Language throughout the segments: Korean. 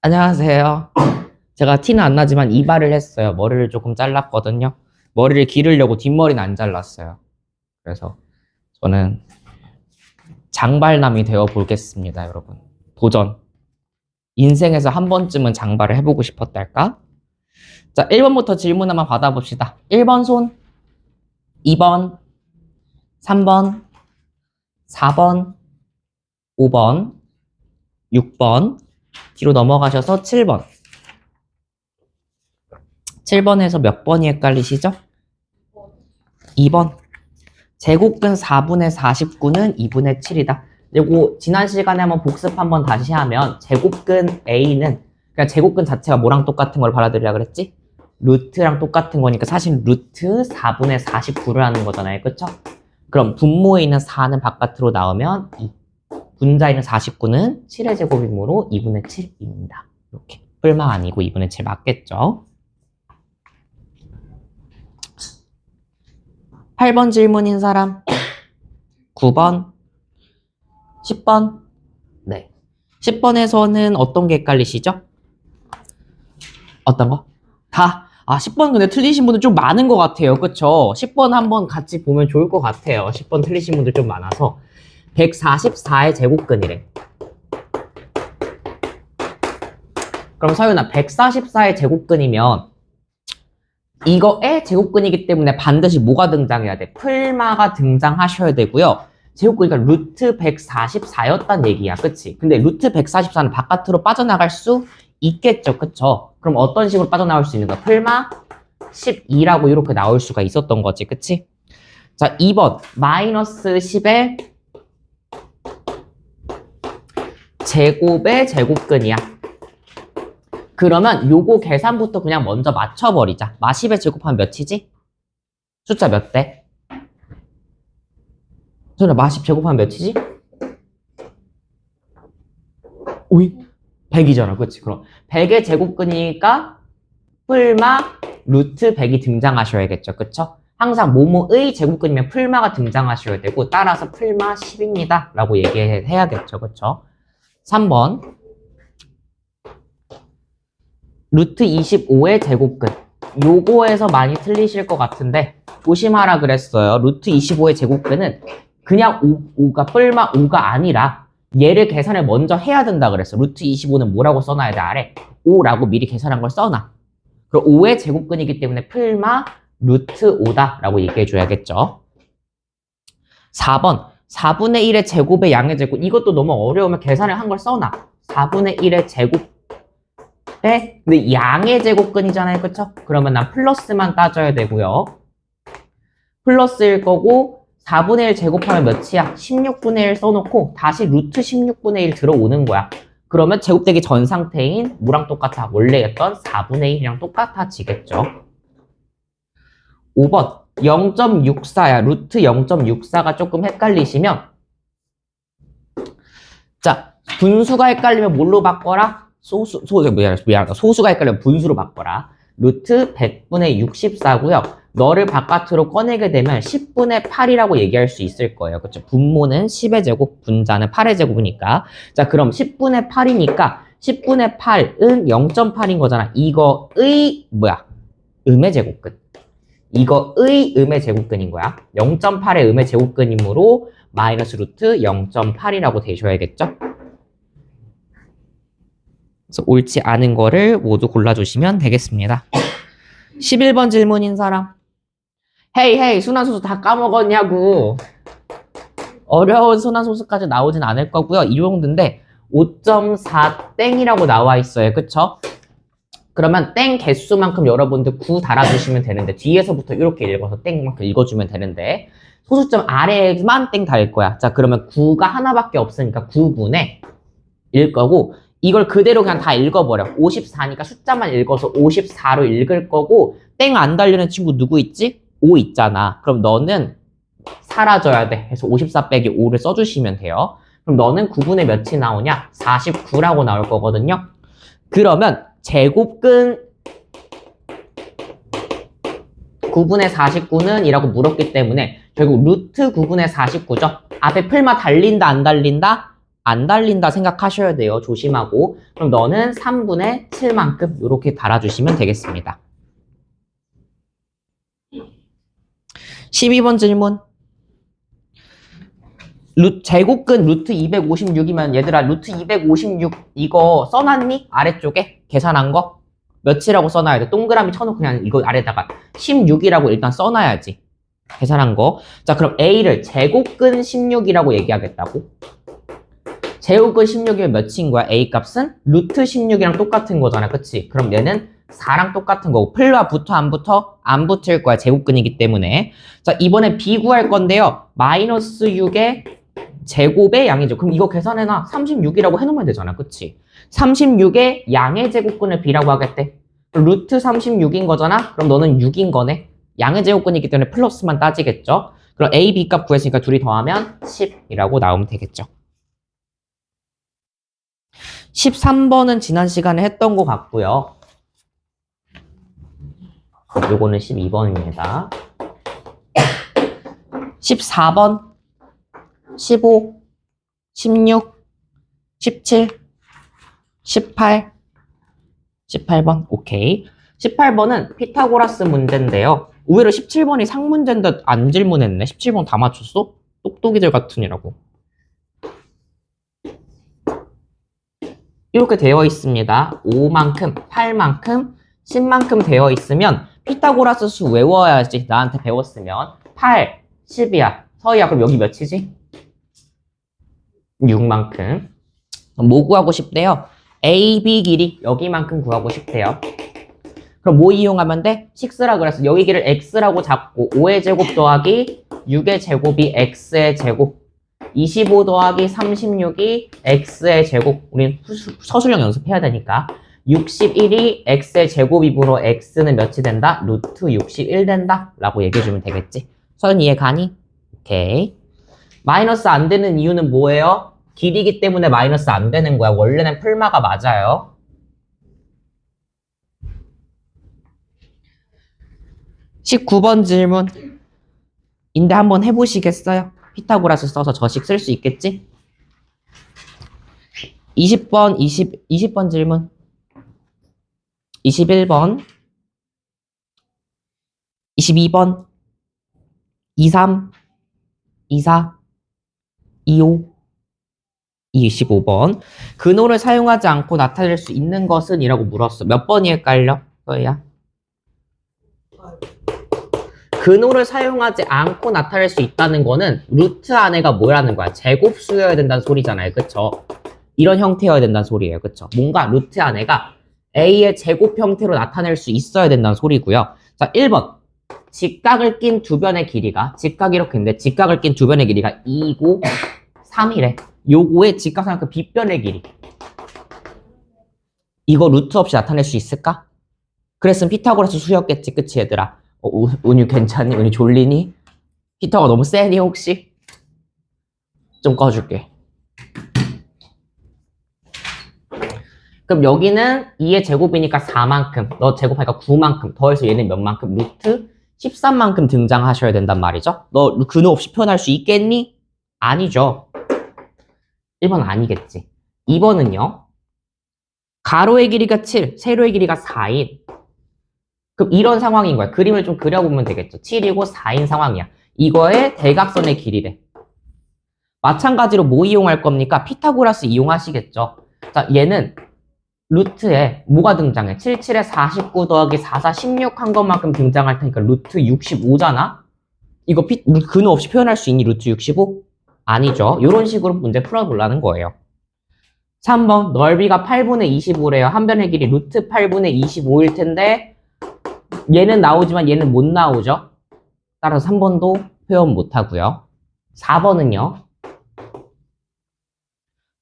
안녕하세요. 제가 티는 안 나지만 이발을 했어요. 머리를 조금 잘랐거든요. 머리를 기르려고 뒷머리는 안 잘랐어요. 그래서 저는 장발남이 되어 보겠습니다, 여러분. 도전. 인생에서 한 번쯤은 장발을 해보고 싶었달까? 자, 1번부터 질문 한번 받아봅시다. 1번 손, 2번, 3번, 4번, 5번, 6번, 뒤로 넘어가셔서 7번. 7번에서 몇 번이 헷갈리시죠? 2번. 제곱근 4분의 49는 2분의 7이다. 그리고 지난 시간에 한번 복습 한번 다시 하면 제곱근 A는 그냥 제곱근 자체가 뭐랑 똑같은 걸 받아들이라 그랬지? 루트랑 똑같은 거니까 사실 루트 4분의 49를 하는 거잖아요. 그쵸? 그럼 분모에 있는 4는 바깥으로 나오면 2. 분자에 있는 49는 7의 제곱이므로 2분의 7입니다. 이렇게. 뿔마 아니고 2분의 7 맞겠죠? 8번 질문인 사람 9번 10번 네 10번에서는 어떤 게 헷갈리시죠? 어떤 거? 다 10번 근데 틀리신 분들 좀 많은 것 같아요. 그쵸? 10번 한번 같이 보면 좋을 것 같아요. 10번 틀리신 분들 좀 많아서 144의 제곱근이래. 그럼 서윤아 144의 제곱근이면 이거의 제곱근이기 때문에 반드시 뭐가 등장해야 돼? 풀마가 등장하셔야 되고요. 제곱근이가 루트 144였단 얘기야. 그치? 근데 루트 144는 바깥으로 빠져나갈 수 있겠죠. 그쵸? 그럼 어떤 식으로 빠져나올 수 있는 거야? 풀마 12라고 이렇게 나올 수가 있었던 거지. 그치? 자, 2번. 마이너스 10의 제곱의 제곱근이야. 그러면 요거 계산부터 그냥 먼저 맞춰버리자. 마 10의 제곱하면 몇이지? 숫자 몇 대? 저는 마 10 제곱하면 몇이지? 오이? 100이잖아. 그치? 그럼 100의 제곱근이니까 풀마 루트 100이 등장하셔야겠죠. 그쵸? 항상 뭐뭐의 제곱근이면 풀마가 등장하셔야 되고 따라서 풀마 10입니다. 라고 얘기해야겠죠. 그쵸? 3번 루트 25의 제곱근. 요거에서 많이 틀리실 것 같은데 조심하라 그랬어요. 루트 25의 제곱근은 그냥 5가 뿔마 5가 아니라 얘를 계산을 먼저 해야 된다 그랬어. 루트 25는 뭐라고 써놔야 돼? 아래 5라고 미리 계산한 걸 써놔. 그럼 5의 제곱근이기 때문에 풀마 루트 5다 라고 얘기해 줘야겠죠. 4번 4분의 1의 제곱의 양의 제곱. 이것도 너무 어려우면 계산을 한 걸 써놔. 4분의 1의 제곱 근데 양의 제곱근이잖아요. 그쵸? 그러면 난 플러스만 따져야 되고요. 플러스일 거고 4분의 1 제곱하면 몇이야? 16분의 1 써놓고 다시 루트 16분의 1 들어오는 거야. 그러면 제곱되기 전 상태인 뭐랑 똑같아? 원래 했던 4분의 1이랑 똑같아지겠죠. 5번 0.64야. 루트 0.64가 조금 헷갈리시면 자, 분수가 헷갈리면 뭘로 바꿔라? 소수가 헷갈리면 분수로 바꿔라. 루트 100분의 64고요. 너를 바깥으로 꺼내게 되면 10분의 8이라고 얘기할 수 있을 거예요. 그렇죠? 분모는 10의 제곱, 분자는 8의 제곱이니까. 자, 그럼 10분의 8이니까 10분의 8은 0.8인 거잖아. 이거의 음의 제곱근. 이거의 음의 제곱근인 거야. 0.8의 음의 제곱근이므로 마이너스 루트 0.8이라고 되셔야겠죠? 그래서 옳지 않은 거를 모두 골라주시면 되겠습니다. 11번 질문인 사람. 헤이 순환소수 다 까먹었냐고. 어려운 순환소수까지 나오진 않을 거고요. 이 정도인데 5.4 땡이라고 나와 있어요. 그쵸? 그러면 땡 개수만큼 여러분들 9 달아주시면 되는데 뒤에서부터 이렇게 읽어서 땡만큼 읽어주면 되는데 소수점 아래에만 땡 달릴 거야. 자, 그러면 9가 하나밖에 없으니까 9분의 일 거고 이걸 그대로 그냥 다 읽어버려. 54니까 숫자만 읽어서 54로 읽을 거고 땡 안 달리는 친구 누구 있지? 5 있잖아. 그럼 너는 사라져야 돼. 그래서 54 빼기 5를 써주시면 돼요. 그럼 너는 9분의 몇이 나오냐? 49라고 나올 거거든요. 그러면 제곱근 9분의 49는 이라고 물었기 때문에 결국 루트 9분의 49죠. 앞에 풀마 달린다 안 달린다? 안 달린다 생각하셔야 돼요. 조심하고. 그럼 너는 3분의 7만큼 이렇게 달아주시면 되겠습니다. 12번 질문. 제곱근 루트 256이면 얘들아 루트 256 이거 써놨니? 아래쪽에 계산한 거? 몇이라고 써놔야 돼? 동그라미 쳐놓고 그냥 이거 아래다가 16이라고 일단 써놔야지. 계산한 거. 자, 그럼 A를 제곱근 16이라고 얘기하겠다고? 제곱근 16이면 몇인 거야? A 값은? 루트 16이랑 똑같은 거잖아. 그치? 그럼 얘는 4랑 똑같은 거고 플러와 붙어 안 붙어? 안 붙을 거야. 제곱근이기 때문에. 자, 이번에 B 구할 건데요. 마이너스 6의 제곱의 양이죠. 그럼 이거 계산해놔. 36이라고 해놓으면 되잖아. 그치? 36의 양의 제곱근을 B라고 하겠대. 루트 36인 거잖아? 그럼 너는 6인 거네. 양의 제곱근이기 때문에 플러스만 따지겠죠? 그럼 A, B 값 구했으니까 둘이 더하면 10이라고 나오면 되겠죠. 13번은 지난 시간에 했던 것 같고요. 요거는 12번입니다. 14번, 15, 16, 17, 18, 18번, 오케이. 18번은 피타고라스 문제인데요. 의외로 17번이 상문제인데 안 질문했네. 17번 다 맞췄어? 똑똑이들 같으니라고. 이렇게 되어 있습니다. 5만큼, 8만큼, 10만큼 되어 있으면 피타고라스 수 외워야지. 나한테 배웠으면 8, 10이야. 서희야, 그럼 여기 몇이지? 6만큼. 뭐 구하고 싶대요? A, B 길이 여기만큼 구하고 싶대요. 그럼 뭐 이용하면 돼? 6라 그랬어. 여기 길을 x라고 잡고 5의 제곱 더하기 6의 제곱이 x의 제곱 25 더하기 36이 x의 제곱. 우린 서술형 연습해야 되니까 61이 x의 제곱이므로 x는 몇이 된다? 루트 61 된다 라고 얘기해주면 되겠지. 서연 이해 가니? 오케이. 마이너스 안 되는 이유는 뭐예요? 길이기 때문에 마이너스 안 되는 거야. 원래는 풀마가 맞아요. (19번) 질문 인데 한번 해보시겠어요? 피타고라스 써서 저식 쓸 수 있겠지? 20번, 20번 질문 21번 22번 23 24 25 25번 근호를 사용하지 않고 나타낼 수 있는 것은? 이라고 물었어. 몇 번이 헷갈려? 너야? 근호를 사용하지 않고 나타낼 수 있다는 거는 루트 안에가 뭐라는 거야? 제곱수여야 된다는 소리잖아요. 그쵸? 이런 형태여야 된다는 소리예요. 그쵸? 뭔가 루트 안에가 A의 제곱 형태로 나타낼 수 있어야 된다는 소리고요. 자, 1번. 직각을 낀 두 변의 길이가 직각이 이렇게 있는데 직각을 낀 두 변의 길이가 2고 3이래. 요거의 직각삼각형 빗변의 길이. 이거 루트 없이 나타낼 수 있을까? 그랬으면 피타고라스 수였겠지. 그치 얘들아? 은유 괜찮니? 은유 졸리니? 히터가 너무 세니 혹시? 좀 꺼줄게. 그럼 여기는 2의 제곱이니까 4만큼, 너 제곱하니까 9만큼, 더해서 얘는 몇 만큼? 루트 13만큼 등장하셔야 된단 말이죠. 너 근호 없이 표현할 수 있겠니? 아니죠. 1번 아니겠지. 2번은요. 가로의 길이가 7, 세로의 길이가 4인. 그럼 이런 상황인 거야. 그림을 좀 그려보면 되겠죠. 7이고 4인 상황이야. 이거의 대각선의 길이래. 마찬가지로 뭐 이용할 겁니까? 피타고라스 이용하시겠죠. 자, 얘는 루트에 뭐가 등장해? 7, 7에 49 더하기 4, 4, 16 한 것만큼 등장할 테니까 루트 65잖아? 이거 근호 없이 표현할 수 있니? 루트 65? 아니죠. 이런 식으로 문제 풀어보려는 거예요. 3번 넓이가 8분의 25래요. 한 변의 길이 루트 8분의 25일 텐데 얘는 나오지만 얘는 못 나오죠. 따라서 3번도 표현 못하고요. 4번은요.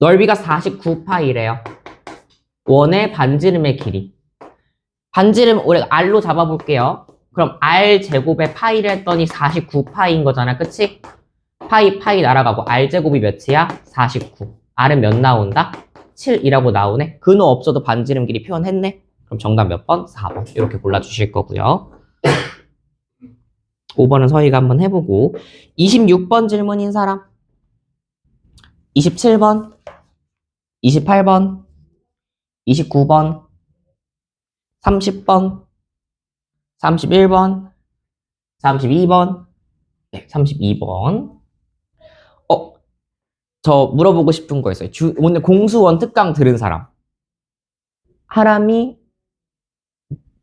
넓이가 49파이래요. 원의 반지름의 길이. 반지름 우리 R로 잡아볼게요. 그럼 R 제곱에 파이를 했더니 49파이인 거잖아. 그치? 파이 날아가고 R 제곱이 몇이야? 49. R은 몇 나온다? 7이라고 나오네. 근호 없어도 반지름 길이 표현했네. 그럼 정답 몇 번? 4번. 이렇게 골라주실 거고요. 5번은 서희가 한번 해보고 26번 질문인 사람 27번, 28번, 29번, 30번, 31번, 32번, 네, 32번. 저 물어보고 싶은 거 있어요. 오늘 공수원 특강 들은 사람. 하람이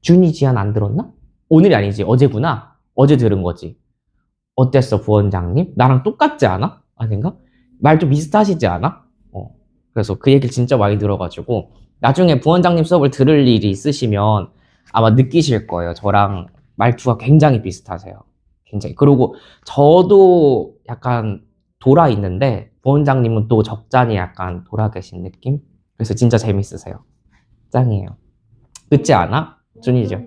준이 지안 안 들었나? 오늘이 아니지, 어제구나. 어제 들은 거지. 어땠어, 부원장님? 나랑 똑같지 않아? 아닌가? 말 좀 비슷하시지 않아? 그래서 그 얘기를 진짜 많이 들어가지고 나중에 부원장님 수업을 들을 일이 있으시면 아마 느끼실 거예요. 저랑 말투가 굉장히 비슷하세요. 굉장히. 그리고 저도 약간 돌아 있는데 부원장님은 또 적잖이 약간 돌아 계신 느낌? 그래서 진짜 재밌으세요. 짱이에요. 그렇지 않아? 준이죠?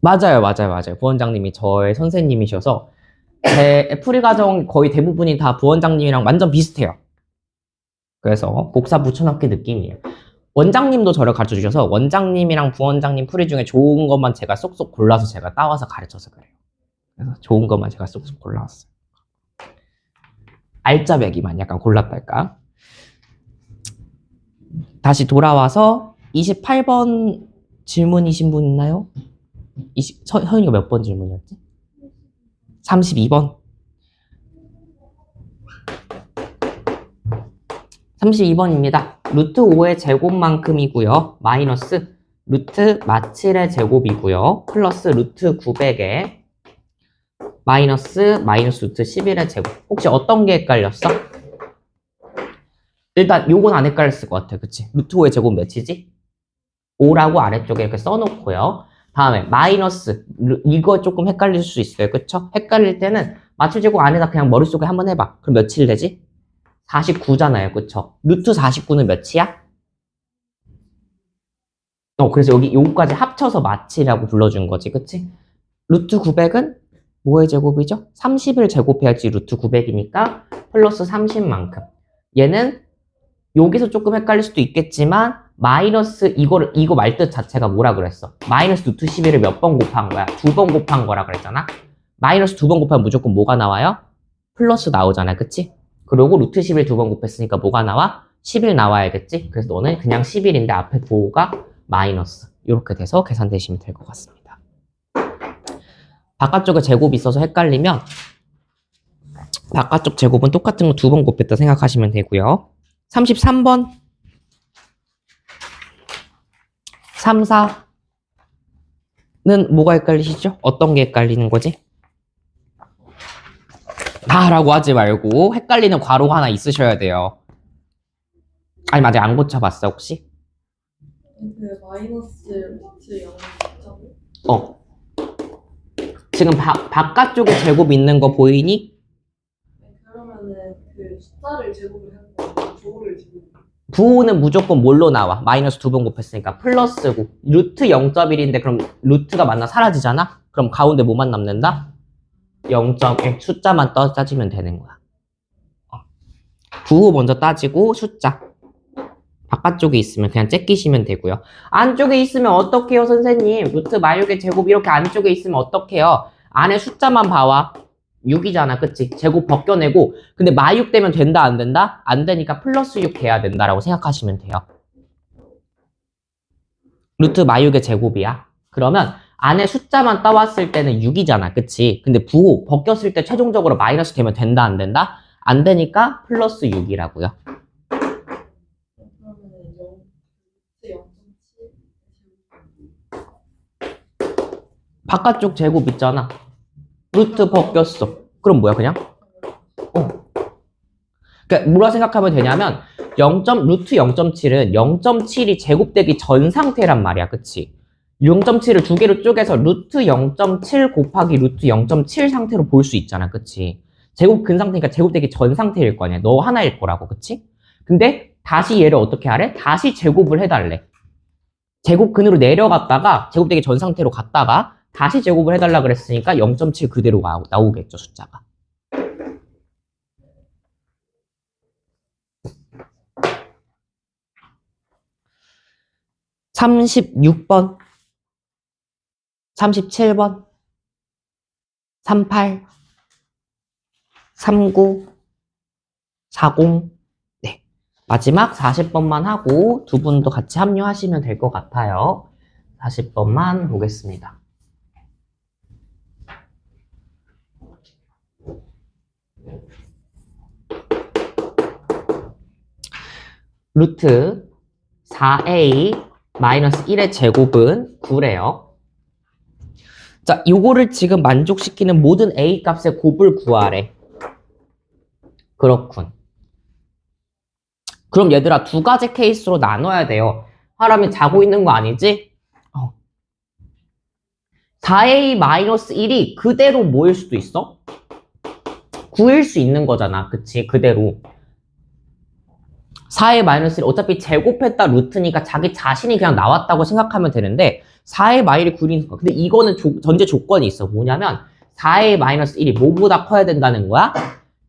맞아요, 맞아요, 맞아요. 부원장님이 저의 선생님이셔서 제 풀이 과정 거의 대부분이 다 부원장님이랑 완전 비슷해요. 그래서 복사 붙여넣기 느낌이에요. 원장님도 저를 가르쳐 주셔서 원장님이랑 부원장님 풀이 중에 좋은 것만 제가 쏙쏙 골라서 제가 따와서 가르쳐서 그래요. 그래서 좋은 것만 제가 쏙쏙 골라왔어요. 알짜배기만 약간 골랐달까? 다시 돌아와서 28번 질문이신 분 있나요? 서윤이가 몇 번 질문이었지? 32번. 32번입니다. 루트 5의 제곱만큼이고요. 마이너스 루트 마7의 제곱이고요. 플러스 루트 900의 마이너스 루트 11의 제곱. 혹시 어떤 게 헷갈렸어? 일단 요건 안 헷갈렸을 것 같아. 그치? 루트 5의 제곱 몇이지? 5라고 아래쪽에 이렇게 써놓고요. 다음에 마이너스 이거 조금 헷갈릴 수 있어요. 그쵸? 헷갈릴 때는 마7제곱 안에다 그냥 머릿속에 한번 해봐. 그럼 며칠 되지? 49잖아요. 그쵸? 루트 49는 몇이야? 그래서 여기 요거까지 합쳐서 마7이라고 불러준 거지. 그치? 루트 900은 뭐의 제곱이죠? 30을 제곱해야지 루트 900이니까 플러스 30만큼. 얘는 여기서 조금 헷갈릴 수도 있겠지만 마이너스 이거 말뜻 자체가 뭐라 그랬어? 마이너스 루트 11을 몇 번 곱한 거야? 2번 곱한 거라 그랬잖아? 마이너스 2번 곱하면 무조건 뭐가 나와요? 플러스 나오잖아. 그치? 그리고 루트 11 2번 곱했으니까 뭐가 나와? 11 나와야겠지? 그래서 너는 그냥 11인데 앞에 보호가 마이너스. 이렇게 돼서 계산되시면 될 것 같습니다. 바깥쪽에 제곱이 있어서 헷갈리면 바깥쪽 제곱은 똑같은 거 2번 곱했다 생각하시면 되고요. 33번 3, 4는 뭐가 헷갈리시죠? 어떤 게 헷갈리는 거지? 다라고 하지 말고 헷갈리는 괄호가 하나 있으셔야 돼요. 아니 맞아, 안 고쳐봤어 혹시? 그 마이너스 루트 0 지금 바깥쪽에 제곱 있는 거 보이니? 그러면은 그 숫자를 제곱을 하는 거 부호를 제곱. 부호는 무조건 뭘로 나와? 마이너스 2번 곱했으니까 플러스고 루트 0.1인데 그럼 루트가 만나 사라지잖아? 그럼 가운데 뭐만 남는다? 0.1 숫자만 따지면 되는 거야. 부호 먼저 따지고 숫자 바깥쪽에 있으면 그냥 째끼시면 되고요. 안쪽에 있으면 어떡해요 선생님? 루트 마육의 제곱 이렇게 안쪽에 있으면 어떡해요? 안에 숫자만 봐와. 6이잖아 그치? 제곱 벗겨내고 근데 마육 되면 된다 안 된다? 안 되니까 플러스 6 돼야 된다라고 생각하시면 돼요. 루트 마육의 제곱이야. 그러면 안에 숫자만 따왔을 때는 6이잖아 그치? 근데 부호 벗겼을 때 최종적으로 마이너스 되면 된다 안 된다? 안 되니까 플러스 6이라고요. 바깥쪽 제곱 있잖아. 루트 벗겼어. 그럼 뭐야 그냥? 그러니까 뭐라 생각하면 되냐면 루트 0.7은 0.7이 제곱되기 전 상태란 말이야. 그치? 0.7을 두 개로 쪼개서 루트 0.7 곱하기 루트 0.7 상태로 볼 수 있잖아. 그치? 제곱 근 상태니까 제곱되기 전 상태일 거 아니야. 너 하나일 거라고. 그치? 근데 다시 얘를 어떻게 하래? 다시 제곱을 해달래. 제곱 근으로 내려갔다가 제곱되기 전 상태로 갔다가 다시 제곱을 해달라 그랬으니까 0.7 그대로 나오겠죠. 숫자가. 36번, 37번, 38, 39, 40. 네. 마지막 40번만 하고 두 분도 같이 합류하시면 될 것 같아요. 40번만 보겠습니다. 루트 4a 마이너스 1의 제곱은 9래요. 자, 요거를 지금 만족시키는 모든 a 값의 곱을 구하래. 그렇군. 그럼 얘들아 두 가지 케이스로 나눠야 돼요. 하람이 자고 있는 거 아니지? 4a-1이 그대로 뭐일 수도 있어? 9일 수 있는 거잖아. 그치? 그대로. 4a-1을 어차피 제곱했다 루트니까 자기 자신이 그냥 나왔다고 생각하면 되는데 4a-1이 9이니까. 근데 이거는 전제 조건이 있어. 뭐냐면 4a-1이 뭐보다 커야 된다는 거야?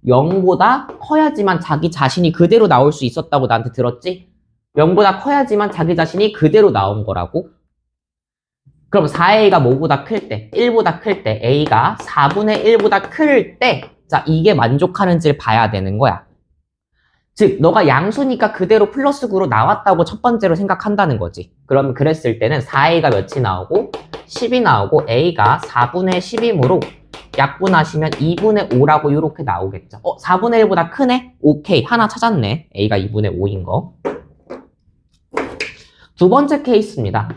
0보다 커야지만 자기 자신이 그대로 나올 수 있었다고 나한테 들었지? 0보다 커야지만 자기 자신이 그대로 나온 거라고? 그럼 4a가 뭐보다 클 때? 1보다 클 때 a가 4분의 1보다 클 때 자, 이게 만족하는지를 봐야 되는 거야. 즉, 너가 양수니까 그대로 플러스 9로 나왔다고 첫 번째로 생각한다는 거지. 그럼 그랬을 때는 4a가 몇이 나오고 10이 나오고 a가 4분의 10이므로 약분하시면 2분의 5라고 이렇게 나오겠죠. 4분의 1보다 크네? 오케이. 하나 찾았네. a가 2분의 5인 거. 두 번째 케이스입니다.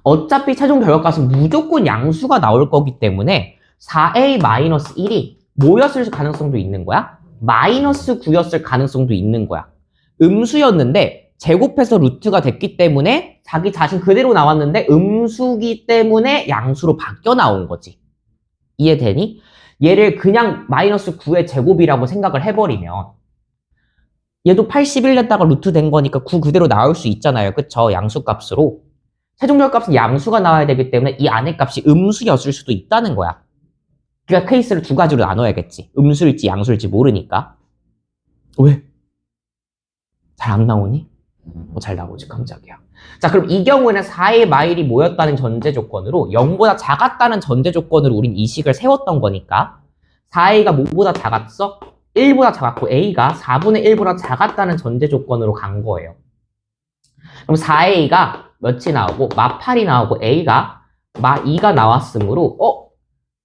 어차피 최종 결과값은 무조건 양수가 나올 거기 때문에 4a-1이 뭐였을 가능성도 있는 거야? 마이너스 9였을 가능성도 있는 거야. 음수였는데 제곱해서 루트가 됐기 때문에 자기 자신 그대로 나왔는데 음수기 때문에 양수로 바뀌어 나온 거지. 이해되니? 얘를 그냥 마이너스 9의 제곱이라고 생각을 해버리면 얘도 81 냈다가 루트 된 거니까 9 그대로 나올 수 있잖아요. 그쵸? 양수값으로. 최종적값은 양수가 나와야 되기 때문에 이 안의 값이 음수였을 수도 있다는 거야. 그러니까 케이스를 두 가지로 나눠야겠지. 음수일지 양수일지 모르니까. 왜? 잘 안 나오니? 잘 나오지 깜짝이야. 자, 그럼 이 경우에는 4의 마일이 뭐였다는 전제 조건으로 0보다 작았다는 전제 조건으로 우린 이 식을 세웠던 거니까 4a가 뭐보다 작았어? 1보다 작았고 a가 4분의 1보다 작았다는 전제 조건으로 간 거예요. 그럼 4a가 몇이 나오고 마 8이 나오고 a가 마 2가 나왔으므로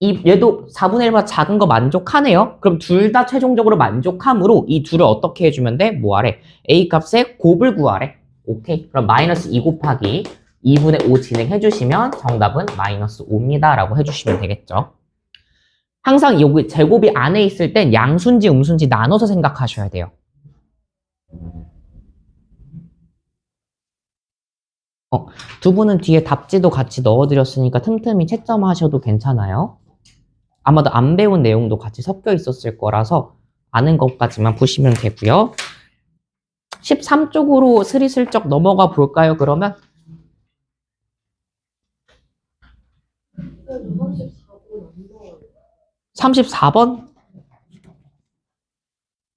얘도 4분의 1보다 작은 거 만족하네요. 그럼 둘 다 최종적으로 만족하므로 이 둘을 어떻게 해주면 돼? 뭐하래? a 값의 곱을 구하래. 오케이. 그럼 마이너스 2 곱하기 2분의 5 진행해주시면 정답은 마이너스 5입니다. 라고 해주시면 되겠죠. 항상 여기 제곱이 안에 있을 땐 양수인지 음수인지 나눠서 생각하셔야 돼요. 두 분은 뒤에 답지도 같이 넣어드렸으니까 틈틈이 채점하셔도 괜찮아요. 아마도 안 배운 내용도 같이 섞여 있었을 거라서 아는 것까지만 보시면 되고요. 13쪽으로 스리슬쩍 넘어가 볼까요, 그러면? 34번?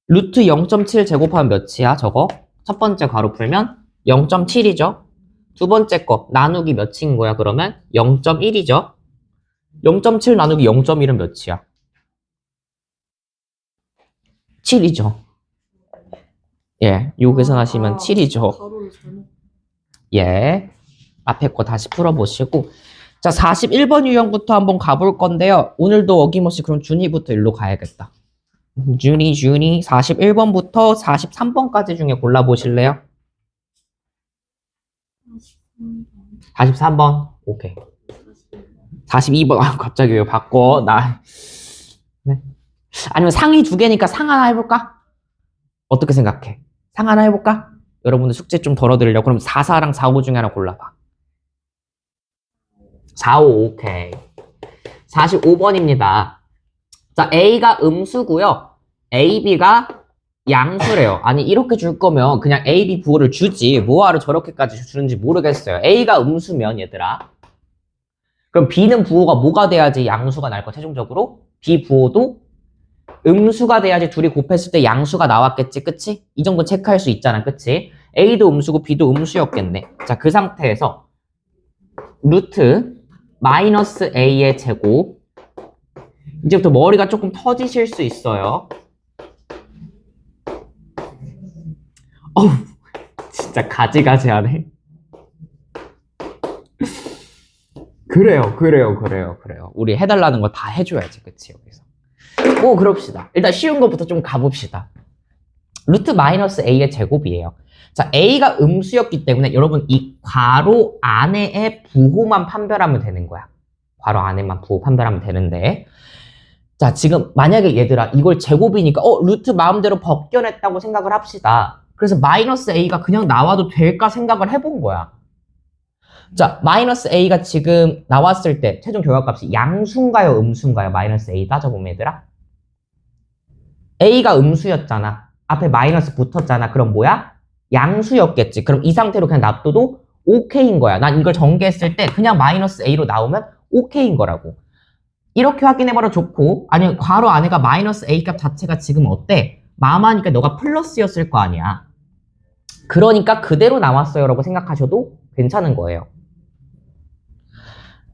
루트 0.7 제곱하면 몇이야, 저거? 첫 번째 괄호 풀면 0.7이죠. 두 번째 거 나누기 몇인 거야, 그러면? 0.1이죠. 0.7 나누기 0.1은 몇이야? 7이죠. 예, 요 계산하시면 7이죠. 예, 앞에 거 다시 풀어보시고 자, 41번 유형부터 한번 가볼 건데요. 오늘도 어김없이 그럼 준이부터 일로 가야겠다. 준이 41번부터 43번까지 중에 골라보실래요? 43번 오케이. 42번 갑자기 왜 바꿔? 네. 아니면 상위 두 개니까 상 하나 해볼까? 어떻게 생각해? 상 하나 해볼까? 여러분들 숙제 좀 덜어드리려고. 그럼 44랑 45 중에 하나 골라봐. 45 오케이. 45번입니다. 자, A가 음수고요. A, B가 양수래요. 아니 이렇게 줄 거면 그냥 A, B 부호를 주지 뭐하러 저렇게까지 주는지 모르겠어요. A가 음수면 얘들아. 그럼 B는 부호가 뭐가 돼야지 양수가 날 거 최종적으로? B 부호도 음수가 돼야지 둘이 곱했을 때 양수가 나왔겠지, 그치? 이 정도 체크할 수 있잖아, 그치? A도 음수고 B도 음수였겠네. 자, 그 상태에서 루트 마이너스 A의 제곱 이제부터 머리가 조금 터지실 수 있어요. 어우, 진짜 가지가지하네. 그래요. 우리 해달라는 거 다 해줘야지, 그치, 여기서. 뭐, 그럽시다. 일단 쉬운 것부터 좀 가봅시다. 루트 마이너스 a의 제곱이에요. 자, a가 음수였기 때문에 여러분 이 괄호 안에의 부호만 판별하면 되는 거야. 괄호 안에만 부호 판별하면 되는데. 자, 지금 만약에 얘들아 이걸 제곱이니까 루트 마음대로 벗겨냈다고 생각을 합시다. 그래서 마이너스 a가 그냥 나와도 될까 생각을 해본 거야. 자, 마이너스 a가 지금 나왔을 때 최종 결과값이 양수인가요, 음수인가요? 마이너스 a 따져보면 얘들아. a가 음수였잖아. 앞에 마이너스 붙었잖아. 그럼 뭐야? 양수였겠지. 그럼 이 상태로 그냥 놔둬도 오케이인 거야. 난 이걸 전개했을 때 그냥 마이너스 a로 나오면 오케이인 거라고. 이렇게 확인해봐도 좋고, 아니면 괄호 안에가 마이너스 a 값 자체가 지금 어때? 마마니까 너가 플러스였을 거 아니야. 그러니까 그대로 나왔어요 라고 생각하셔도 괜찮은 거예요.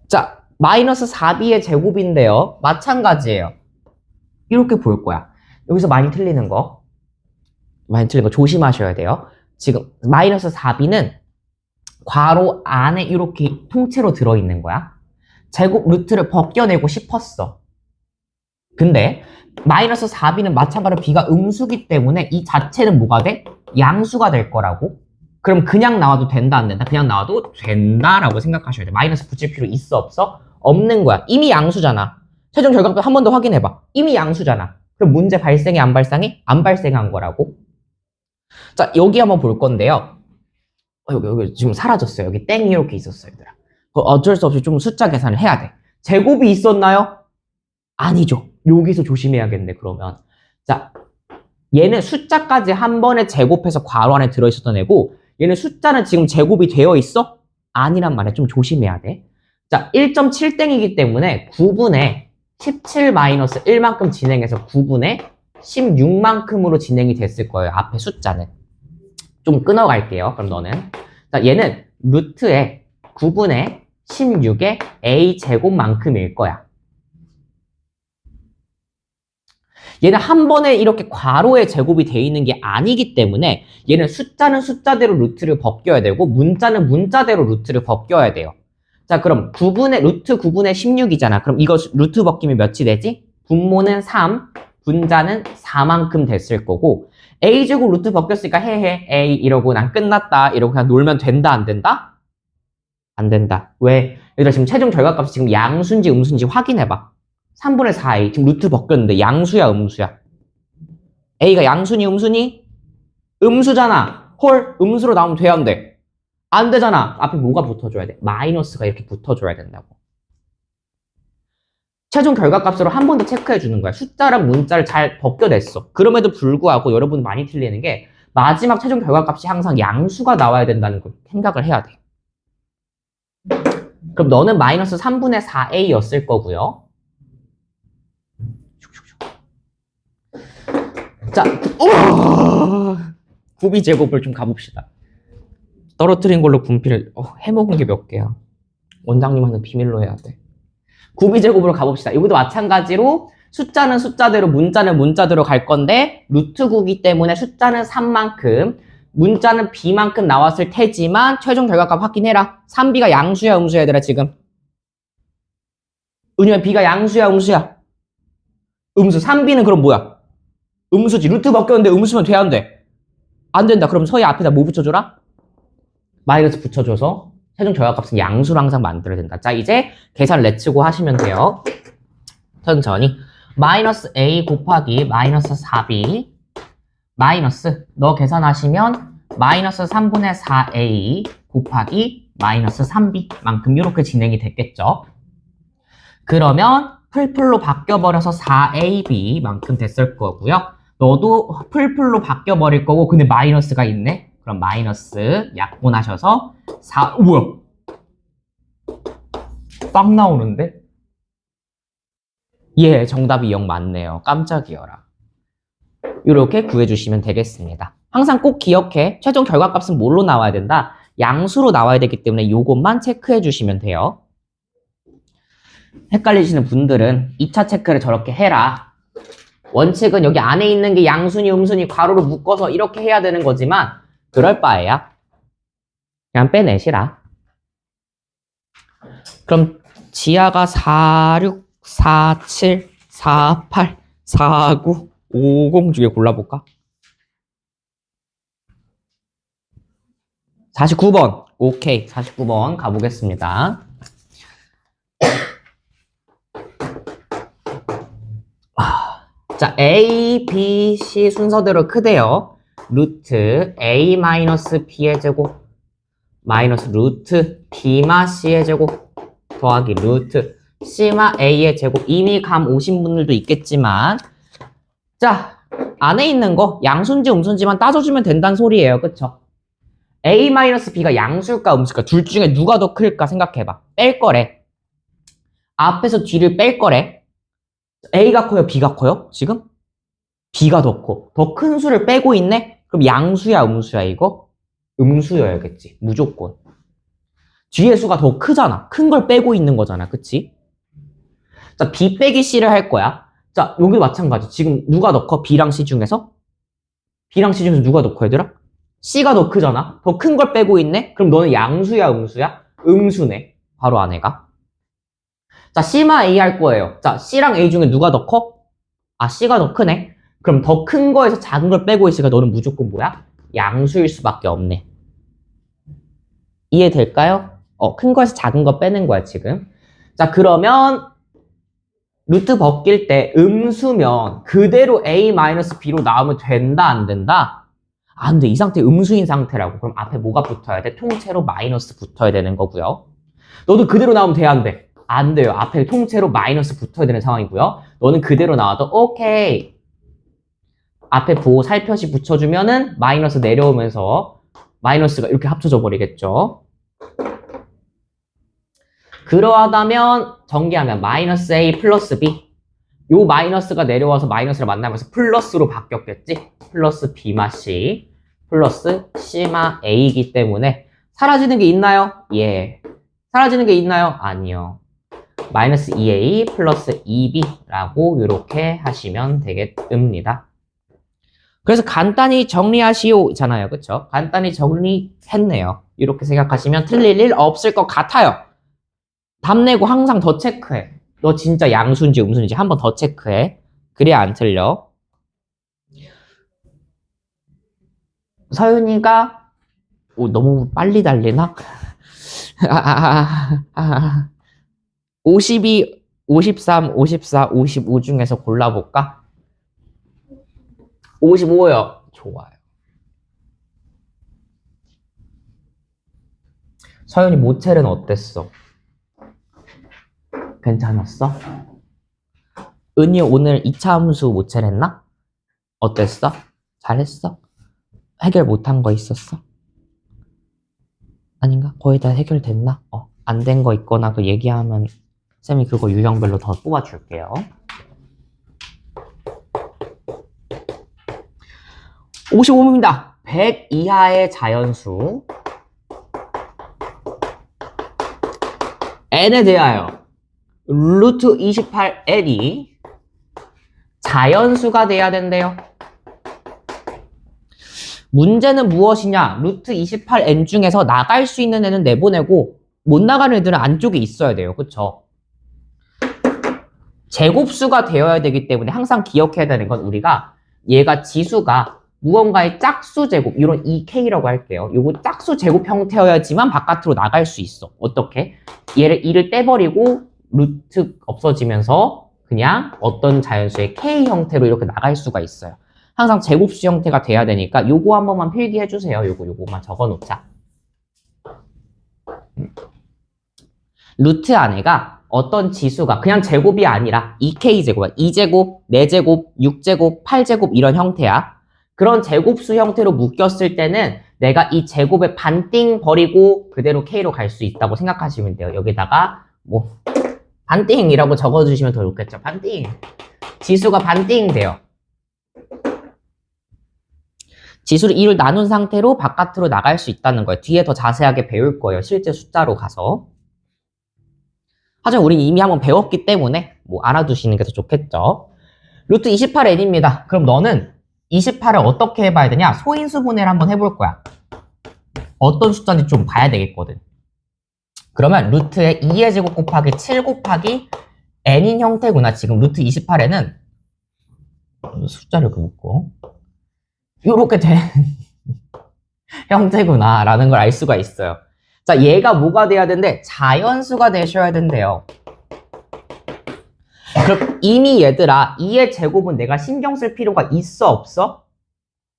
자, 마이너스 4b의 제곱인데요. 마찬가지예요. 이렇게 볼 거야. 여기서 많이 틀리는 거 조심하셔야 돼요. 지금 마이너스 4b는 괄호 안에 이렇게 통째로 들어있는 거야. 제곱 루트를 벗겨내고 싶었어. 근데 마이너스 4b는 마찬가지로 b가 음수기 때문에 이 자체는 뭐가 돼? 양수가 될 거라고. 그럼 그냥 나와도 된다 안 된다? 그냥 나와도 된다라고 생각하셔야 돼. 마이너스 붙일 필요 있어 없어? 없는 거야. 이미 양수잖아. 최종 결과값 한 번 더 확인해봐. 이미 양수잖아. 그럼 문제 발생해 안 발생해? 안 발생한 거라고. 자, 여기 한번 볼 건데요. 여기 지금 사라졌어요. 여기 땡이 이렇게 있었어요, 얘들아. 어쩔 수 없이 좀 숫자 계산을 해야 돼. 제곱이 있었나요? 아니죠. 여기서 조심해야겠네, 그러면. 자, 얘는 숫자까지 한 번에 제곱해서 괄호 안에 들어있었던 애고, 얘는 숫자는 지금 제곱이 되어 있어? 아니란 말이야. 좀 조심해야 돼. 자, 1.7땡이기 때문에 9분의 17-1만큼 진행해서 9분의 16만큼으로 진행이 됐을 거예요. 앞에 숫자는. 좀 끊어갈게요. 그럼 너는. 자, 얘는 루트에 9분의 16의 a제곱만큼일 거야. 얘는 한 번에 이렇게 괄호의 제곱이 되어 있는 게 아니기 때문에 얘는 숫자는 숫자대로 루트를 벗겨야 되고 문자는 문자대로 루트를 벗겨야 돼요. 자, 그럼 루트 9분의 16이잖아. 그럼 이거 루트 벗기면 몇이 되지? 분모는 3, 분자는 4만큼 됐을 거고 a제곱 루트 벗겼으니까 헤헤 a 이러고 난 끝났다 이러고 그냥 놀면 된다 안 된다? 안 된다. 왜? 얘들아 지금 최종 결과값이 지금 양수인지 음수인지 확인해봐. 3분의 4a 지금 루트 벗겼는데 양수야 음수야? a가 양수니 음수니? 음수잖아. 헐 음수로 나오면 돼야 안 돼? 안 되잖아. 앞에 뭐가 붙어줘야 돼? 마이너스가 이렇게 붙어줘야 된다고. 최종 결과값으로 한 번 더 체크해 주는 거야. 숫자랑 문자를 잘 벗겨냈어. 그럼에도 불구하고 여러분 많이 틀리는 게 마지막 최종 결과값이 항상 양수가 나와야 된다는 걸 생각을 해야 돼. 그럼 너는 마이너스 3분의 4a였을 거고요. 자, 구비제곱을 좀 가봅시다. 떨어뜨린 걸로 분필을 해먹은 게 몇 개야. 원장님한테 비밀로 해야 돼. 구비제곱으로 가봅시다. 여기도 마찬가지로 숫자는 숫자대로 문자는 문자대로 갈 건데 루트 9기 때문에 숫자는 3만큼 문자는 b만큼 나왔을 테지만 최종 결과값 확인해라. 3b가 양수야 음수야 얘들아 지금. 왜냐면 b가 양수야 음수야? 음수. 3b는 그럼 뭐야? 음수지. 루트 벗겼는데 음수면 돼야 안 돼? 안 된다. 그럼 서희 앞에다 뭐 붙여줘라? 마이너스 붙여줘서 최종 결과값은 양수로 항상 만들어야 된다. 자, 이제 계산 내치고 하시면 돼요. 천천히. 마이너스 a 곱하기 마이너스 4b 마이너스 너 계산하시면 마이너스 3분의 4a 곱하기 마이너스 3b만큼 이렇게 진행이 됐겠죠. 그러면 풀풀로 바뀌어버려서 4ab만큼 됐을 거고요. 너도 풀풀로 바뀌어버릴 거고 근데 마이너스가 있네. 그럼 마이너스 약분하셔서 4 뭐야? 빵 나오는데? 예, 정답이 0 맞네요. 깜짝이여라. 이렇게 구해주시면 되겠습니다. 항상 꼭 기억해. 최종 결과값은 뭘로 나와야 된다? 양수로 나와야 되기 때문에 이것만 체크해 주시면 돼요. 헷갈리시는 분들은 2차 체크를 저렇게 해라. 원칙은 여기 안에 있는 게 양수니 음수니 괄호로 묶어서 이렇게 해야 되는 거지만 그럴 바에야 그냥 빼내시라. 그럼 지하가 46, 47, 48, 49, 50 중에 골라볼까? 49번. 오케이. 49번 가보겠습니다. 자, A, B, C 순서대로 크대요. 루트 A-B의 제곱 마이너스 루트 B마 C의 제곱 더하기 루트 C마 A의 제곱. 이미 감 오신 분들도 있겠지만, 자, 안에 있는 거 양수인지 음수인지만 따져주면 된다는 소리예요. 그쵸? A-B가 양수일까 음수일까 둘 중에 누가 더 클까 생각해봐. 뺄 거래. 앞에서 뒤를 뺄 거래. A가 커요? B가 커요? 지금? B가 더 커. 더 큰 수를 빼고 있네? 그럼 양수야 음수야 이거? 음수여야겠지. 무조건. 뒤에 수가 더 크잖아. 큰 걸 빼고 있는 거잖아. 그치? 자, B 빼기 C를 할 거야. 자, 여기 마찬가지. 지금 누가 더 커? B랑 C 중에서? B랑 C 중에서 누가 더 커, 얘들아? C가 더 크잖아. 더 큰 걸 빼고 있네? 그럼 너는 양수야 음수야? 음수네. 바로 아내가. 자, C마 A 할 거예요. 자, C랑 A 중에 누가 더 커? 아, C가 더 크네. 그럼 더 큰 거에서 작은 걸 빼고 있으니까 너는 무조건 뭐야? 양수일 수밖에 없네. 이해될까요? 큰 거에서 작은 거 빼는 거야, 지금. 자, 그러면 루트 벗길 때 음수면 그대로 A-B로 나오면 된다, 안 된다? 안 돼. 이 상태 음수인 상태라고. 그럼 앞에 뭐가 붙어야 돼? 통째로 마이너스 붙어야 되는 거고요. 너도 그대로 나오면 돼, 안 돼? 안 돼요. 앞에 통째로 마이너스 붙어야 되는 상황이고요. 너는 그대로 나와도 오케이. 앞에 보호 살펴시 붙여주면은 마이너스 내려오면서 마이너스가 이렇게 합쳐져 버리겠죠. 그러하다면 전개하면 마이너스 A 플러스 B. 요 마이너스가 내려와서 마이너스를 만나면서 플러스로 바뀌었겠지. 플러스 B마 C 플러스 C마 A이기 때문에 사라지는 게 있나요? 예. 사라지는 게 있나요? 아니요. 마이너스 2A 플러스 2B라고 이렇게 하시면 되겠습니다. 그래서 간단히 정리하시오 잖아요. 그쵸? 간단히 정리했네요. 이렇게 생각하시면 틀릴 일 없을 것 같아요. 답 내고 항상 더 체크해. 너 진짜 양수인지 음수인지 한 번 더 체크해. 그래야 안 틀려. 서윤이가 너무 빨리 달리나? 52, 53, 54, 55 중에서 골라볼까? 55요. 좋아요. 서윤이 모첼은 어땠어? 괜찮았어? 은희 오늘 2차 함수 모첼 했나? 어땠어? 잘했어? 해결 못한 거 있었어? 아닌가? 거의 다 해결됐나? 안 된 거 있거나 그 얘기하면 쌤이 그거 유형별로 더 뽑아줄게요. 55입니다. 100 이하의 자연수 n에 대하여 루트 28n이 자연수가 돼야 된대요. 문제는 무엇이냐? 루트 28n 중에서 나갈 수 있는 애는 내보내고 못 나가는 애들은 안쪽에 있어야 돼요. 그쵸? 제곱수가 되어야 되기 때문에 항상 기억해야 되는 건 우리가 얘가 지수가 무언가의 짝수 제곱, 이런 2K라고 할게요. 요거 짝수 제곱 형태여야지만 바깥으로 나갈 수 있어. 어떻게? 얘를 2를 떼버리고 루트 없어지면서 그냥 어떤 자연수의 K 형태로 이렇게 나갈 수가 있어요. 항상 제곱수 형태가 돼야 되니까 요거 한 번만 필기해 주세요. 요거만 적어 놓자. 루트 안에가 어떤 지수가 그냥 제곱이 아니라 2K제곱, 2제곱, 4제곱, 6제곱, 8제곱 이런 형태야. 그런 제곱수 형태로 묶였을 때는 내가 이 제곱의 반띵 버리고 그대로 K로 갈 수 있다고 생각하시면 돼요. 여기다가 뭐 반띵이라고 적어주시면 더 좋겠죠. 반띵. 지수가 반띵 돼요. 지수를 2를 나눈 상태로 바깥으로 나갈 수 있다는 거예요. 뒤에 더 자세하게 배울 거예요. 실제 숫자로 가서. 하지만 우리 이미 한번 배웠기 때문에 뭐 알아두시는 게 더 좋겠죠. 루트 28n입니다. 그럼 너는 28을 어떻게 해봐야 되냐? 소인수 분해를 한번 해볼 거야. 어떤 숫자인지 좀 봐야 되겠거든. 그러면 루트의 2의 제곱 곱하기 7 곱하기 n인 형태구나. 지금 루트 28에는 숫자를 긋고 요렇게 된 형태구나 라는 걸 알 수가 있어요. 자, 얘가 뭐가 돼야 된대? 자연수가 되셔야 된대요. 그럼 이미 얘들아 2의 제곱은 내가 신경 쓸 필요가 있어 없어?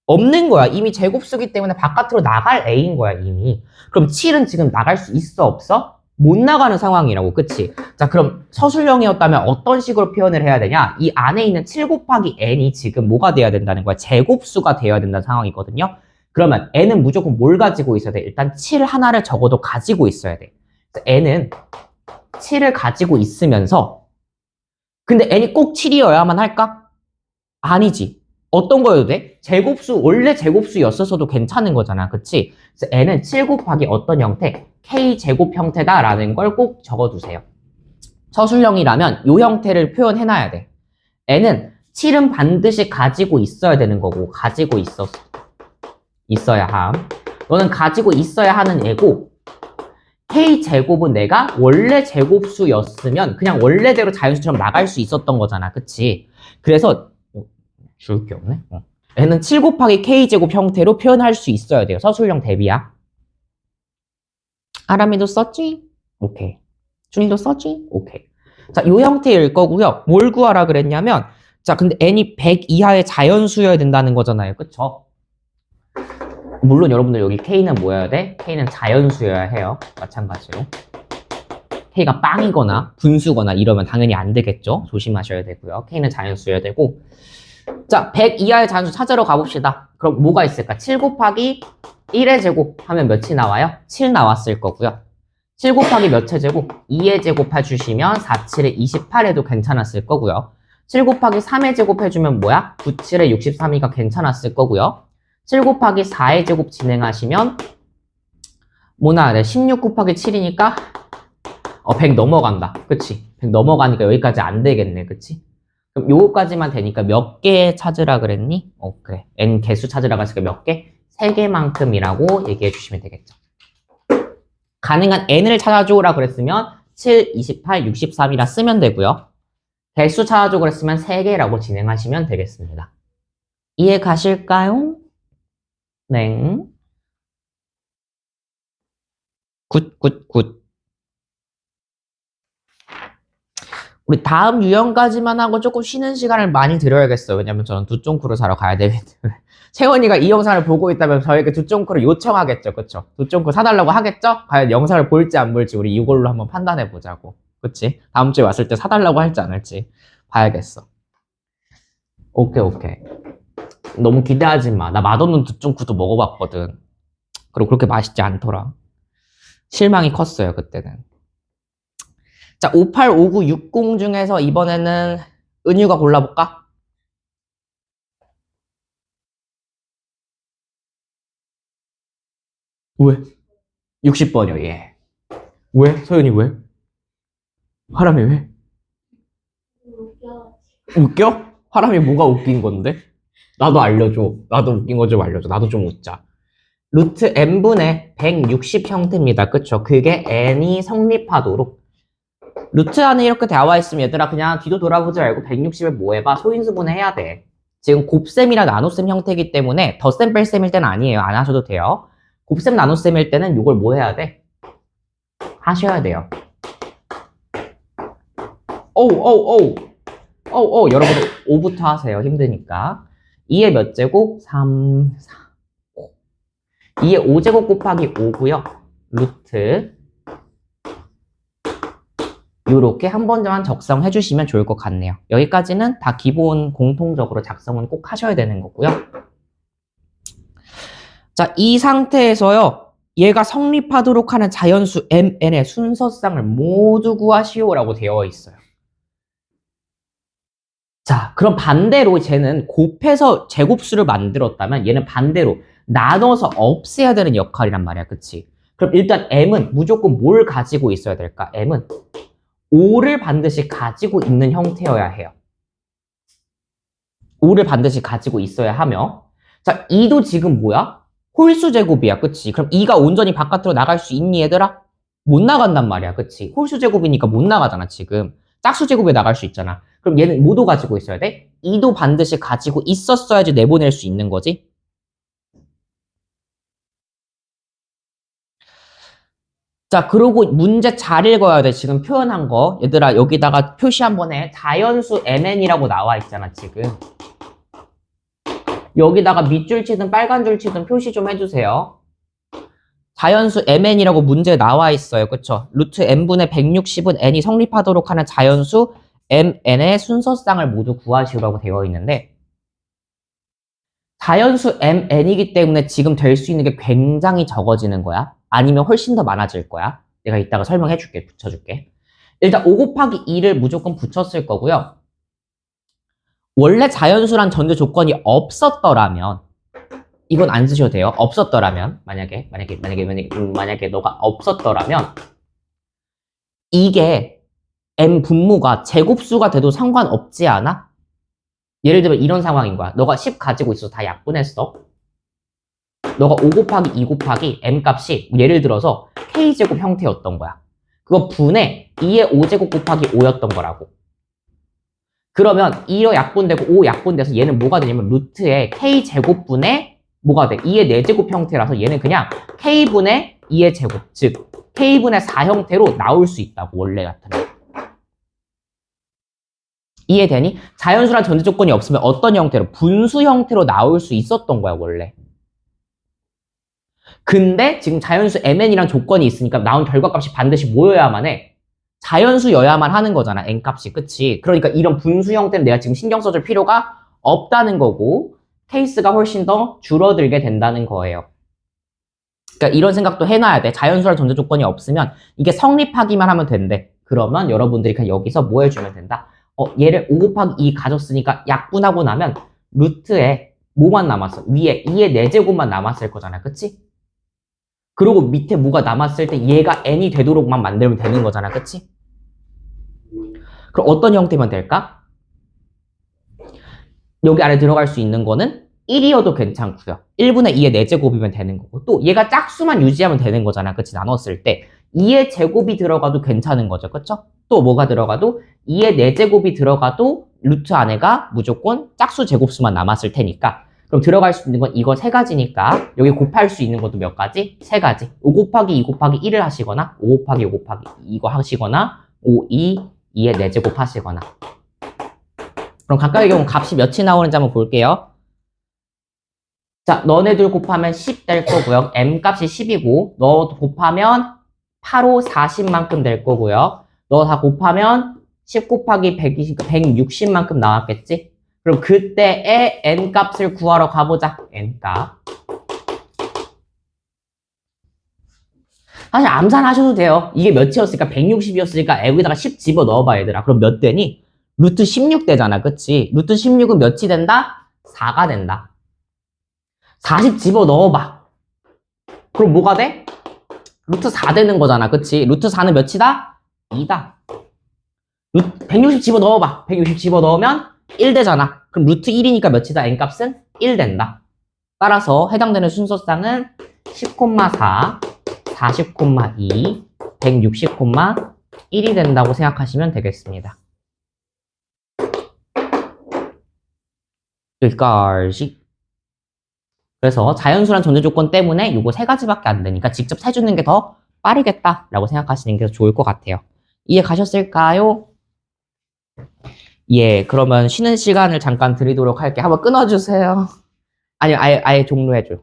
없는 거야. 이미 제곱수기 때문에 바깥으로 나갈 A인 거야 이미. 그럼 7은 지금 나갈 수 있어 없어? 못 나가는 상황이라고. 그치? 자, 그럼 서술형이었다면 어떤 식으로 표현을 해야 되냐? 이 안에 있는 7 곱하기 n이 지금 뭐가 돼야 된다는 거야? 제곱수가 되어야 된다는 상황이거든요. 그러면 n은 무조건 뭘 가지고 있어야 돼? 일단 7 하나를 적어도 가지고 있어야 돼. 그래서 n은 7을 가지고 있으면서 근데 n이 꼭 7이어야만 할까? 아니지. 어떤 거여도 돼? 제곱수, 원래 제곱수였어서도 괜찮은 거잖아. 그치? 그래서 n은 7 곱하기 어떤 형태? k제곱 형태다라는 걸 꼭 적어두세요. 서술형이라면 이 형태를 표현해놔야 돼. n은 7은 반드시 가지고 있어야 되는 거고 가지고 있어야 함. 너는 가지고 있어야 하는 애고 k제곱은 내가 원래 제곱수였으면 그냥 원래대로 자연수처럼 나갈 수 있었던 거잖아. 그치? 그래서 줄 게 없네. n은 7 곱하기 k제곱 형태로 표현할 수 있어야 돼요. 서술형 대비야. 아람이도 썼지? 오케이. 준이도 썼지? 오케이. 자, 요 형태일 거고요. 뭘 구하라 그랬냐면 자, 근데 n이 100 이하의 자연수여야 된다는 거잖아요. 그쵸? 물론 여러분들 여기 k는 뭐여야 돼? k는 자연수여야 해요. 마찬가지로. k가 빵이거나 분수거나 이러면 당연히 안 되겠죠? 조심하셔야 되고요. k는 자연수여야 되고 자, 100 이하의 자연수 찾으러 가봅시다. 그럼 뭐가 있을까? 7 곱하기 1의 제곱 하면 몇이 나와요? 7 나왔을 거고요. 7 곱하기 몇의 제곱? 2의 제곱 해주시면 4, 7에 28 해도 괜찮았을 거고요. 7 곱하기 3의 제곱 해주면 뭐야? 9, 7에 63이가 괜찮았을 거고요. 7 곱하기 4의 제곱 진행하시면 뭐 나와야 돼? 16 곱하기 7이니까 100 넘어간다. 그치? 100 넘어가니까 여기까지 안 되겠네. 그치? 그럼 요거까지만 되니까 몇 개 찾으라 그랬니? 그래. n 개수 찾으라 그랬으니까 몇 개? 3개만큼이라고 얘기해 주시면 되겠죠. 가능한 n을 찾아줘라 그랬으면 7, 28, 63이라 쓰면 되고요. 개수 찾아줘 그랬으면 3개라고 진행하시면 되겠습니다. 이해 가실까요? 네. 굿. 우리 다음 유형까지만 하고 조금 쉬는 시간을 많이 드려야겠어요. 왜냐면 저는 두쫑크루 사러 가야 되기 때문에. 채원이가 이 영상을 보고 있다면 저에게 두쫑크루 요청하겠죠. 그쵸? 두쫑크루 사달라고 하겠죠? 과연 영상을 볼지 안 볼지 우리 이걸로 한번 판단해 보자고. 그치? 다음 주에 왔을 때 사달라고 할지 안 할지 봐야겠어. 오케이. 너무 기대하지 마. 나 맛없는 두쫑크루도 먹어봤거든. 그리고 그렇게 맛있지 않더라. 실망이 컸어요, 그때는. 자, 58, 59, 60 중에서 이번에는 은유가 골라볼까? 왜? 60번이요, 예. 왜? 서윤이 왜? 하람이 왜? 웃겨? 하람이 뭐가 웃긴 건데? 나도 알려줘. 나도 웃긴 거 좀 알려줘. 나도 좀 웃자. 루트 n분의 160 형태입니다. 그쵸? 그게 n이 성립하도록 루트 안에 이렇게 나와 있으면 얘들아 그냥 뒤도 돌아보지 말고 160을 뭐 해봐? 소인수분해 해야 돼. 지금 곱셈이랑 나눗셈 형태이기 때문에 덧셈 뺄셈일 때는 아니에요. 안 하셔도 돼요. 곱셈 나눗셈일 때는 이걸 뭐 해야 돼? 하셔야 돼요. 여러분들 5부터 하세요. 힘드니까. 2의 몇 제곱? 3, 4, 5. 2의 5제곱 곱하기 5고요. 루트 요렇게 한 번만 작성해 주시면 좋을 것 같네요. 여기까지는 다 기본 공통적으로 작성은 꼭 하셔야 되는 거고요. 자, 이 상태에서요. 얘가 성립하도록 하는 자연수 mn의 순서쌍을 모두 구하시오라고 되어 있어요. 자, 그럼 반대로 쟤는 곱해서 제곱수를 만들었다면 얘는 반대로 나눠서 없애야 되는 역할이란 말이야. 그치? 그럼 일단 m은 무조건 뭘 가지고 있어야 될까? m은 5를 반드시 가지고 있는 형태여야 해요. 5를 반드시 가지고 있어야 하며 자, 2도 지금 뭐야? 홀수 제곱이야, 그치? 그럼 2가 온전히 바깥으로 나갈 수 있니, 얘들아? 못 나간단 말이야, 그치? 홀수 제곱이니까 못 나가잖아, 지금. 짝수 제곱에 나갈 수 있잖아. 그럼 얘는 뭐도 가지고 있어야 돼? 2도 반드시 가지고 있었어야지 내보낼 수 있는 거지. 자, 그리고 문제 잘 읽어야 돼. 지금 표현한 거. 얘들아, 여기다가 표시 한번 해. 자연수 mn이라고 나와 있잖아, 지금. 여기다가 밑줄 치든 빨간 줄 치든 표시 좀 해주세요. 자연수 mn이라고 문제 나와 있어요. 그쵸? 루트 n분의 160은 n이 성립하도록 하는 자연수 mn의 순서쌍을 모두 구하시라고 되어 있는데, 자연수 mn이기 때문에 지금 될 수 있는 게 굉장히 적어지는 거야. 아니면 훨씬 더 많아질 거야. 내가 이따가 설명해 줄게, 붙여줄게. 일단 5 곱하기 2를 무조건 붙였을 거고요. 원래 자연수란 전제 조건이 없었더라면, 이건 안 쓰셔도 돼요. 없었더라면, 만약에 너가 없었더라면, 이게 m 분모가 제곱수가 돼도 상관없지 않아? 예를 들면 이런 상황인 거야. 너가 10 가지고 있어서 다 약분했어. 너가 5 곱하기 2 곱하기 m 값이 예를 들어서 k제곱 형태였던 거야. 그거 분의 2의 5제곱 곱하기 5였던 거라고. 그러면 2로 약분되고 5 약분돼서 얘는 뭐가 되냐면 루트의 k제곱분의 뭐가 돼? 2의 4제곱 형태라서 얘는 그냥 k분의 2의 제곱, 즉 k분의 4 형태로 나올 수 있다고, 원래 같으면. 이해되니? 자연수란 전제 조건이 없으면 어떤 형태로? 분수 형태로 나올 수 있었던 거야, 원래. 근데 지금 자연수 mn이란 조건이 있으니까 나온 결과값이 반드시 뭐여야만 해? 자연수여야만 하는 거잖아, n값이. 그치? 그러니까 이런 분수 형태는 내가 지금 신경 써줄 필요가 없다는 거고, 케이스가 훨씬 더 줄어들게 된다는 거예요. 그러니까 이런 생각도 해놔야 돼. 자연수란 전제 조건이 없으면 이게 성립하기만 하면 된대. 그러면 여러분들이 그냥 여기서 뭐 해주면 된다? 얘를 5 곱하기 2 가졌으니까 약분하고 나면 루트에 뭐만 남았어? 위에 2의 4제곱만 남았을 거잖아. 그치? 그리고 밑에 뭐가 남았을 때 얘가 n이 되도록만 만들면 되는 거잖아. 그치? 그럼 어떤 형태면 될까? 여기 안에 들어갈 수 있는 거는 1이어도 괜찮고요. 1분의 2의 4제곱이면 되는 거고, 또 얘가 짝수만 유지하면 되는 거잖아. 그치? 나눴을 때 2의 제곱이 들어가도 괜찮은 거죠. 그쵸? 또 뭐가 들어가도 2의 4제곱이 들어가도 루트 안에가 무조건 짝수 제곱수만 남았을 테니까, 그럼 들어갈 수 있는 건 이거 3가지니까 여기 곱할 수 있는 것도 몇 가지? 3가지. 5 곱하기 2 곱하기 1을 하시거나 5 곱하기 5 곱하기 이거 하시거나 5, 2, 2의 4제곱 하시거나. 그럼 각각의 경우 값이 몇이 나오는지 한번 볼게요. 자, 너네들 곱하면 10 될 거고요. m 값이 10이고 너 곱하면 8, 5, 40만큼 될 거고요. 너 다 곱하면 10 곱하기 120, 160만큼 나왔겠지? 그럼 그때의 n 값을 구하러 가보자. n 값. 사실 암산하셔도 돼요. 이게 몇이었을까? 160이었으니까 여기다가 10 집어 넣어봐, 얘들아. 그럼 몇 되니? 루트 16 되잖아. 그치? 루트 16은 몇이 된다? 4가 된다. 40 집어 넣어봐. 그럼 뭐가 돼? 루트 4 되는 거잖아. 그치? 루트 4는 몇이다? 2다. 160 집어 넣어봐. 160 집어 넣으면 1 되잖아. 그럼 루트 1이니까 몇이다? n값은 1 된다. 따라서 해당되는 순서쌍은 10,4, 40,2, 160,1이 된다고 생각하시면 되겠습니다. 여기까지. 그래서 자연수란 전제 조건 때문에 요거 3가지밖에 안 되니까 직접 세주는 게 더 빠르겠다라고 생각하시는 게 더 좋을 것 같아요. 이해 가셨을까요? 예, 그러면 쉬는 시간을 잠깐 드리도록 할게. 한번 끊어주세요. 아니, 아예 종료해줘.